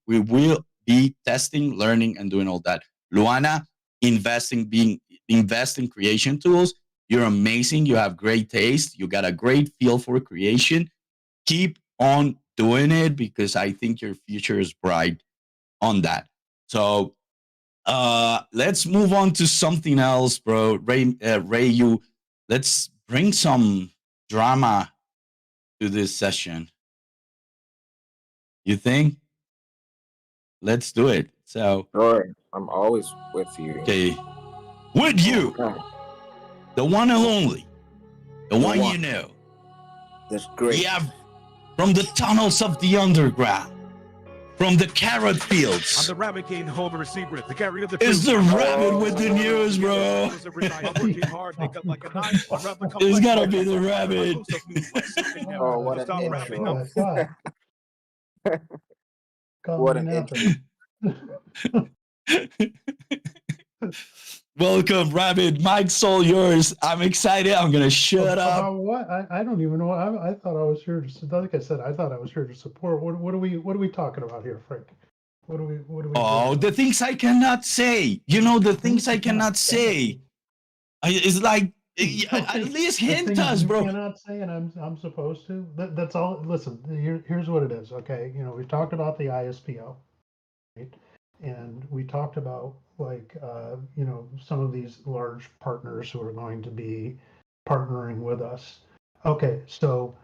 Speaker 1: we will be testing, learning, and doing all that. Luana, invest in creation tools. You're amazing. You have great taste. You got a great feel for creation. Keep on doing it because I think your future is bright on that. So let's move on to something else, bro. Ray, you let's bring some drama to this session. You think? Let's do it. So,
Speaker 3: Sure, I'm always with you.
Speaker 1: okay, with you,
Speaker 3: Okay.
Speaker 1: the one and only, the one
Speaker 3: one.
Speaker 1: you know.
Speaker 3: That's great.
Speaker 1: Yeah, from the tunnels of the underground, from the carrot
Speaker 6: I'm
Speaker 1: fields.
Speaker 6: the rabbit king, home receiver, the carrier of the
Speaker 1: It's
Speaker 6: truth.
Speaker 1: the rabbit with the news, bro. It's gotta be the rabbit.
Speaker 3: Oh, what an intro. What an intro.
Speaker 1: Welcome, Rabbit. Mike's all yours. I'm excited. I'm gonna shut up.
Speaker 4: About what? I don't even know. I thought I was here to. Like I said, I thought I was here to support. What are we talking about here, Frank? What do we?
Speaker 1: Oh, the things I cannot say. You know, the things I cannot say. It's like at least hint us, bro.
Speaker 4: I cannot say, and I'm supposed to. That's all. Listen, here's what it is. Okay, we talked about the ISPO, right? And we talked about like some of these large partners who are going to be partnering with us. Okay, so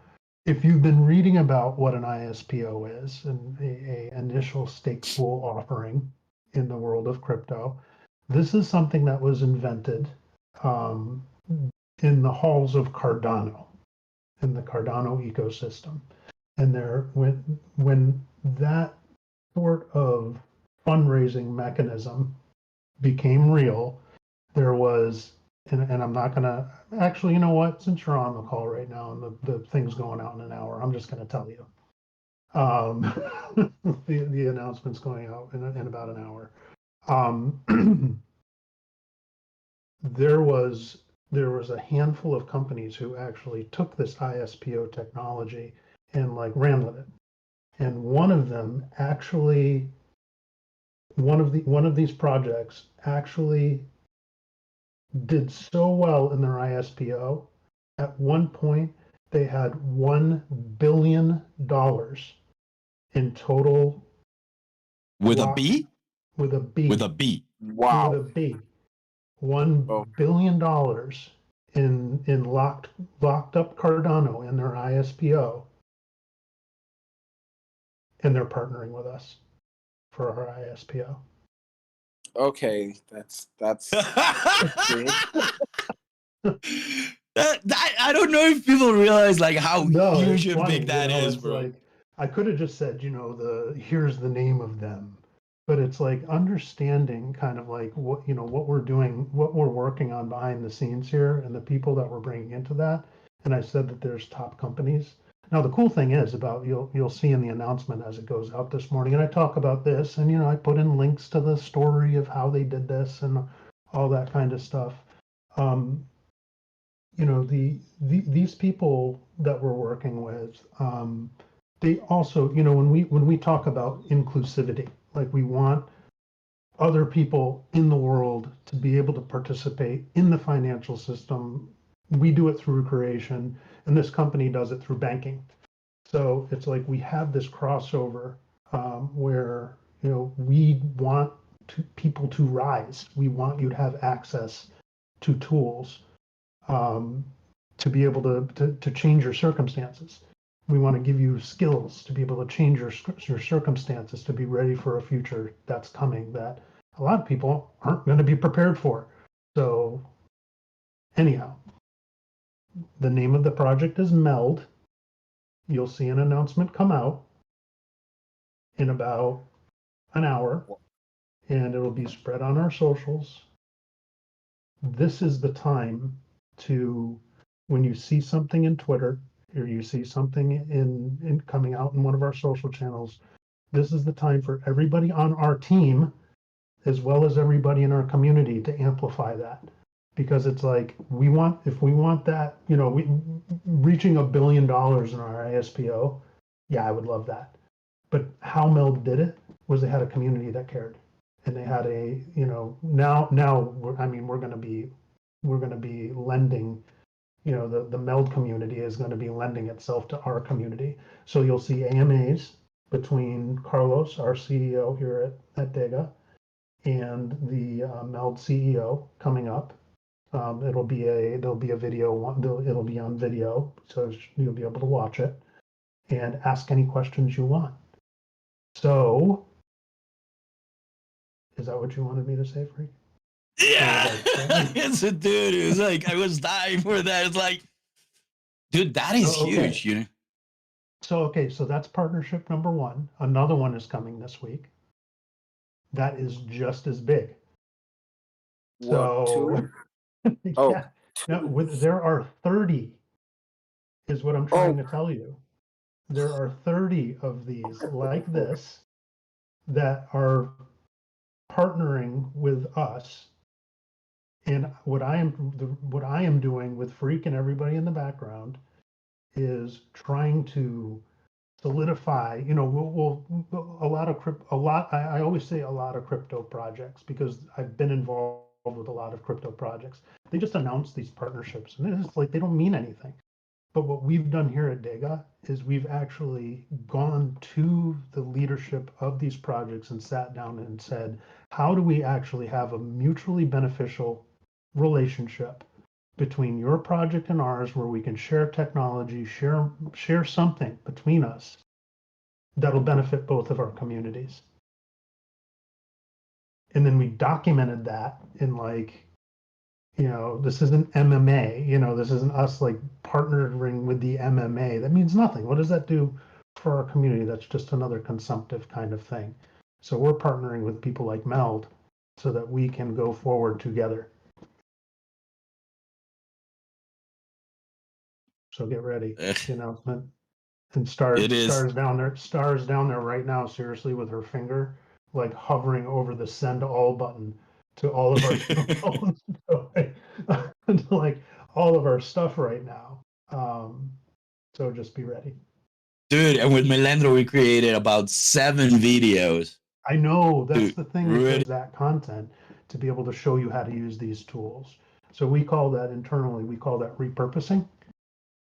Speaker 4: if you've been reading about what an ISPO is, and a initial stake pool offering in the world of crypto, this is something that was invented in the halls of Cardano, in the Cardano ecosystem. And when that sort of fundraising mechanism became real, there was, and I'm not gonna, actually, you know what, since you're on the call right now and the thing's going out in an hour, I'm just gonna tell you. The announcement's going out in about an hour. There was a handful of companies who actually took this ISPO technology and like ran with it. And one of them actually, one of these projects actually did so well in their ISPO. At one point, they had $1 billion in total.
Speaker 1: With a B?
Speaker 4: With a B.
Speaker 1: With a B.
Speaker 3: Wow.
Speaker 4: With a B. $1 billion in locked up Cardano in their ISPO, and they're partnering with us for our ISPO.
Speaker 3: Okay, that's
Speaker 1: I don't know if people realize like how huge and
Speaker 4: funny,
Speaker 1: big that is, bro.
Speaker 4: Like, I could have just said, here's the name of them, but it's like understanding kind of like what we're doing, what we're working on behind the scenes here, and the people that we're bringing into that. And I said that there's top companies. Now the cool thing is about you'll see in the announcement as it goes out this morning, and I talk about this, and I put in links to the story of how they did this and all that kind of stuff. These people that we're working with, they also, when we talk about inclusivity, like we want other people in the world to be able to participate in the financial system. We do it through creation, and this company does it through banking. So it's like we have this crossover where we want people to rise. We want you to have access to tools to be able to change your circumstances. We want to give you skills to be able to change your circumstances, to be ready for a future that's coming that a lot of people aren't going to be prepared for. So anyhow, the name of the project is Meld. You'll see an announcement come out in about an hour, and it'll be spread on our socials. This is the time to, when you see something in Twitter or you see something in coming out in one of our social channels, this is the time for everybody on our team as well as everybody in our community to amplify that, because it's like if we want that, reaching $1 billion in our ISPO, yeah, I would love that. But how Meld did it was they had a community that cared, and they had a, now we're going to be we're going to be lending, the MELD community is going to be lending itself to our community. So you'll see AMAs between Carlos, our CEO here at DEGA, and the MELD CEO coming up. There'll be a video, it'll be on video, so you'll be able to watch it and ask any questions you want. So, is that what you wanted me to say, Freak?
Speaker 1: Yeah, it's a dude. It was like I was dying for that. It's like, dude, that is huge. You know.
Speaker 4: So that's partnership number one. Another one is coming this week. That is just as big.
Speaker 3: What, two? Oh,
Speaker 4: Yeah. Now, there are 30, is what I'm trying to tell you. There are 30 of these like this that are partnering with us. And what I am doing with Freak and everybody in the background is trying to solidify, I always say a lot of crypto projects because I've been involved with a lot of crypto projects. They just announce these partnerships and it's like they don't mean anything. But what we've done here at DEGA is we've actually gone to the leadership of these projects and sat down and said, how do we actually have a mutually beneficial relationship between your project and ours where we can share technology, share something between us that'll benefit both of our communities. And then we documented that in this isn't MMA, this isn't us like partnering with the MMA. That means nothing. What does that do for our community? That's just another consumptive kind of thing. So we're partnering with people like MELD so that we can go forward together. So get ready. The announcement. And stars down there right now, seriously, with her finger like hovering over the send all button to all of our phones, to like all of our stuff right now. So just be ready.
Speaker 1: Dude, and with Melandro, we created about 7 videos.
Speaker 4: I know, that's the thing, because that content to be able to show you how to use these tools. So we call that internally, repurposing.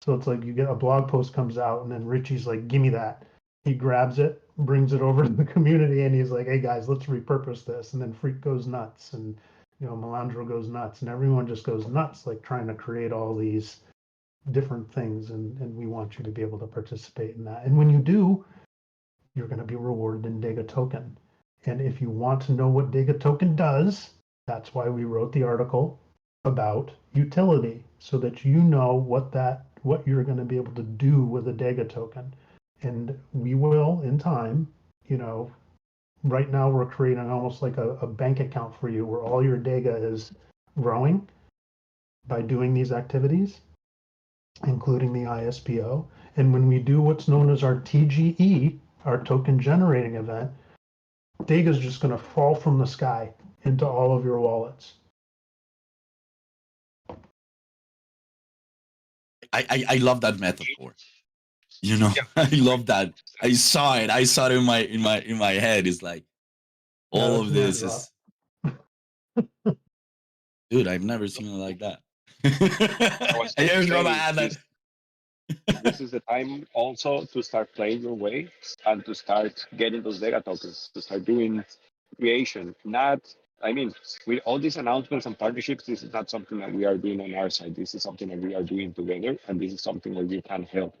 Speaker 4: So it's like you get a blog post comes out and then Richie's like, give me that. He grabs it, brings it over to the community, and he's like, hey guys, let's repurpose this. And then Freak goes nuts and Melandro goes nuts and everyone just goes nuts, like trying to create all these different things. And we want you to be able to participate in that. And when you do, you're going to be rewarded in DEGA token. And if you want to know what DEGA token does, that's why we wrote the article about utility, so that you know what you're going to be able to do with a DEGA token. And we will, in time, right now we're creating almost like a bank account for you where all your DEGA is growing by doing these activities, including the ISPO. And when we do what's known as our TGE, our token generating event, DEGA is just going to fall from the sky into all of your wallets.
Speaker 1: I love that metaphor. I love that. I saw it in my head. It's like all of this is dude, I've never seen it like that.
Speaker 5: This is the time also to start playing your way and to start getting those DEGA tokens, to start doing creation. With all these announcements and partnerships, this is not something that we are doing on our side. This is something that we are doing together, and this is something where you can help.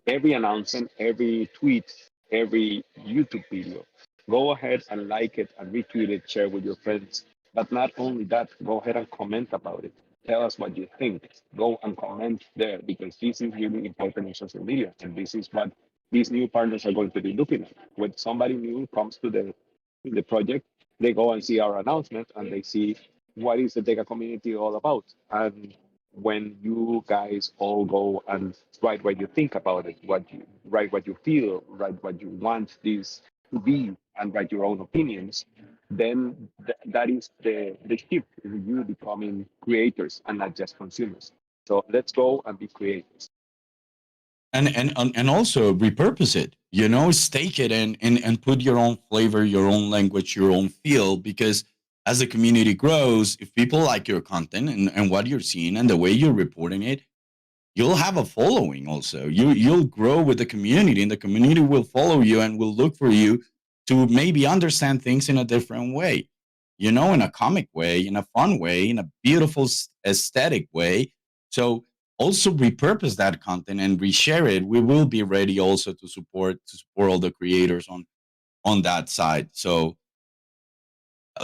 Speaker 5: Every announcement, every tweet, every YouTube video, go ahead and like it and retweet it, share with your friends. But not only that, go ahead and comment about it. Tell us what you think. Go and comment there, because this is really important in social media. And this is what these new partners are going to be looking at. When somebody new comes to the project, they go and see our announcement and they see what is the DEGA community all about. And when you guys all go and write what you think about it, write what you feel, write what you want this to be, and write your own opinions, then that is the shift, you becoming creators and not just consumers. So let's go and be creators.
Speaker 1: And also repurpose it, stake it and put your own flavor, your own language, your own feel, because as the community grows, if people like your content and what you're seeing and the way you're reporting it, you'll have a following also. You'll grow with the community, and the community will follow you and will look for you to maybe understand things in a different way, in a comic way, in a fun way, in a beautiful aesthetic way. So also repurpose that content and reshare it. We will be ready also to support all the creators on that side. So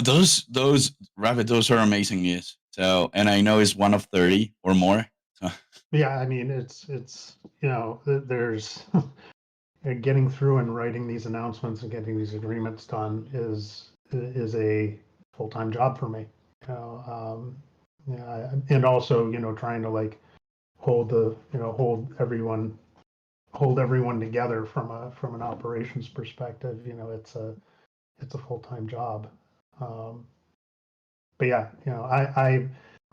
Speaker 1: those Rabbit, those are amazing news. So, and I know it's one of 30 or more. So.
Speaker 4: Yeah, I mean, it's there's getting through and writing these announcements and getting these agreements done is a full-time job for me. Yeah, and also trying to like hold everyone together from an operations perspective. It's a full-time job. But yeah,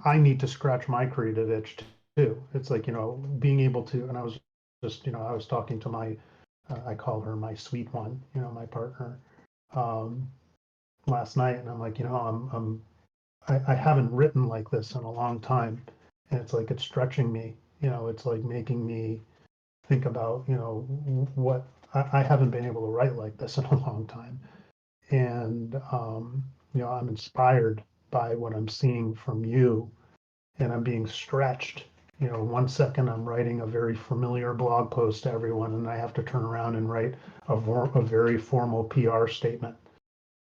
Speaker 4: I need to scratch my creative itch too. It's like, being able to, and I was just, I was talking to my, I call her my sweet one, my partner, last night, and I'm like, I haven't written like this in a long time, and it's like it's stretching me. It's like making me think about, what I haven't been able to write like this in a long time, and I'm inspired by what I'm seeing from you, and I'm being stretched. 1 second I'm writing a very familiar blog post to everyone, and I have to turn around and write a very formal PR statement.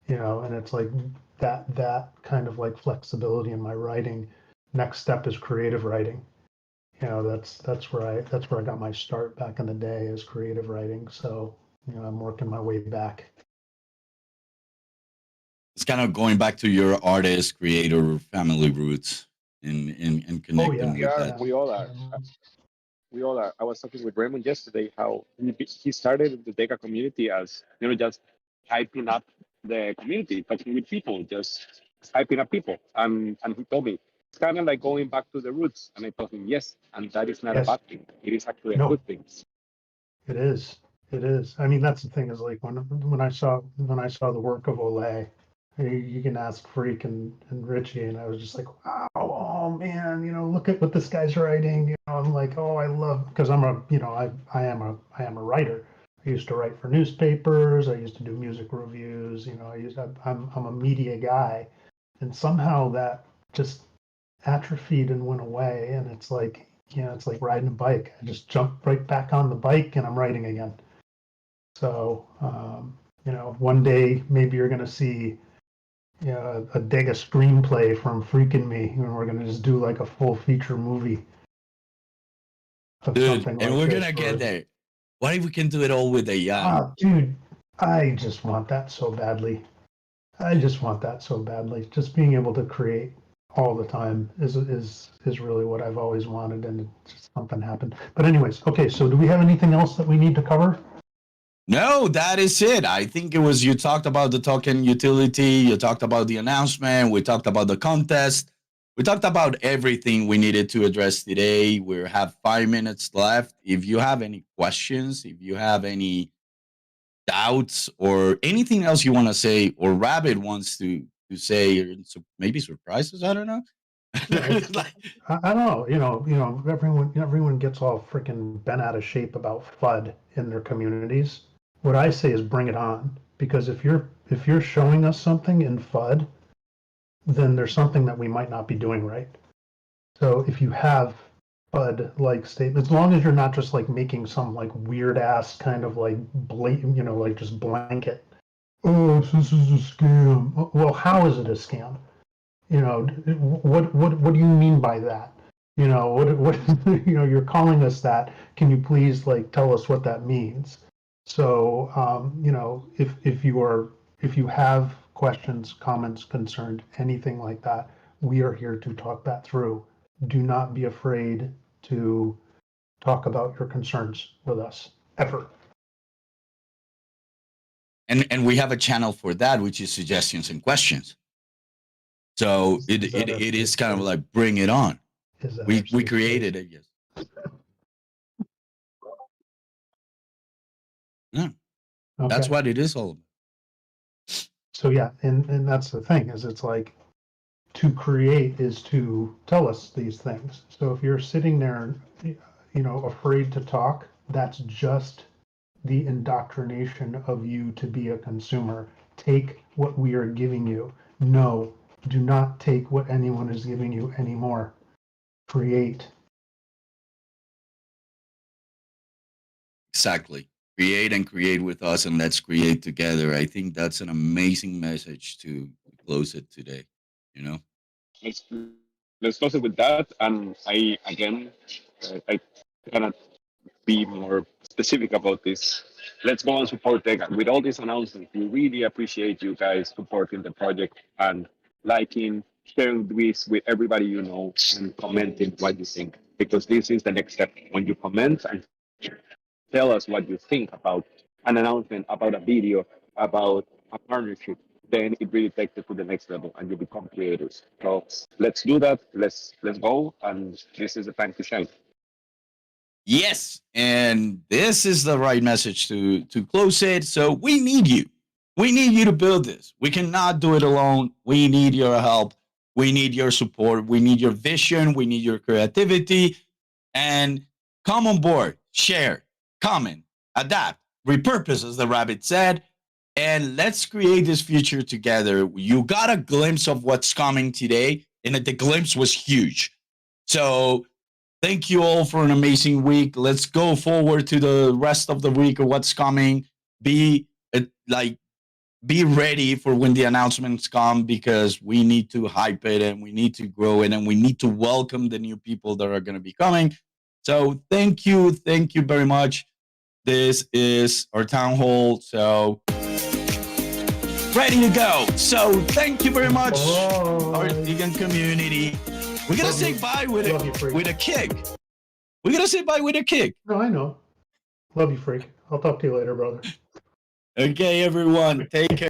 Speaker 4: And it's like that kind of like flexibility in my writing. Next step is creative writing. That's where I got my start back in the day, is creative writing. So I'm working my way back.
Speaker 1: It's kind of going back to your artist, creator, family roots and connecting with that.
Speaker 5: We all are. We all are. I was talking with Raymond yesterday how he started the DEGA community as, just hyping up the community, talking with people, just hyping up people. And he told me, it's kind of like going back to the roots. And I told him, yes, and that is not a bad thing. It is actually a good thing.
Speaker 4: It is. It is. I mean, that's the thing, is like when I saw the work of Olay, you can ask Freak and Richie, and I was just like, wow, oh man, look at what this guy's writing. I'm like, oh, I love, because I am a writer. I used to write for newspapers. I used to do music reviews. I'm a media guy, and somehow that just atrophied and went away. And it's like, it's like riding a bike. I just jump right back on the bike and I'm writing again. So, one day maybe you're going to see a DEGA screenplay from Freaking Me, and we're going to just do like a full feature movie of
Speaker 1: Dude,
Speaker 4: something like
Speaker 1: and we're
Speaker 4: this.
Speaker 1: going to get there. What if we can do it all with AI?
Speaker 4: Dude, I just want that so badly. Just being able to create all the time is really what I've always wanted, and just something happened. But anyways, okay, so do we have anything else that we need to cover?
Speaker 1: No, that is it. I think it was, you talked about the token utility, you talked about the announcement, we talked about the contest, we talked about everything we needed to address today. We have 5 minutes left. If you have any questions, if you have any doubts or anything else you want to say, or Rabbit wants to say, or maybe surprises, I don't know.
Speaker 4: I don't know. Everyone gets all freaking bent out of shape about FUD in their communities. What I say is bring it on, because if you're showing us something in FUD, then there's something that we might not be doing right. So if you have FUD like statements, as long as you're not just like making some like weird ass kind of like blatant, like just blanket, oh, this is a scam. Well, how is it a scam? What do you mean by that? What you're calling us that. Can you please like tell us what that means? So if you have questions, comments, concerns, anything like that, we are here to talk that through. Do not be afraid to talk about your concerns with us, ever.
Speaker 1: And we have a channel for that, which is suggestions and questions. So it is kind of like, bring it on. We created it, yes. Yeah, okay. That's what it is all about.
Speaker 4: So yeah, and that's the thing is it's like to create is to tell us these things. So if you're sitting there, afraid to talk, that's just the indoctrination of you to be a consumer. Take what we are giving you. No, do not take what anyone is giving you anymore. Create.
Speaker 1: Exactly. Create and create with us, and let's create together. I think that's an amazing message to close it today. You know?
Speaker 5: let's let's close it with that. And I again, I cannot be more specific about this. Let's go and support DEGA. With all these announcements, we really appreciate you guys supporting the project and liking, sharing this with everybody you know, and commenting what you think. Because this is the next step. When you comment and tell us what you think about an announcement, about a video, about a partnership, then it really takes it to the next level and you become creators. So let's do that. Let's go. And this is the time to shine.
Speaker 1: Yes, and this is the right message to close it. So we need you. We need you to build this. We cannot do it alone. We need your help. We need your support. We need your vision. We need your creativity. And come on board, share, comment, adapt, repurpose, as the rabbit said, and let's create this future together. You got a glimpse of what's coming today, and the glimpse was huge. So thank you all for an amazing week. Let's go forward to the rest of the week of what's coming. Be like be ready for when the announcements come, because we need to hype it and we need to grow it and we need to welcome the new people that are going to be coming. So thank you very much. This is our town hall, so ready to go. So thank you very much, our vegan community. We're gonna say bye with a kick. We're gonna say bye with a kick.
Speaker 4: No, I know. Love you, freak. I'll talk to you later, brother.
Speaker 1: Okay, everyone. Take care.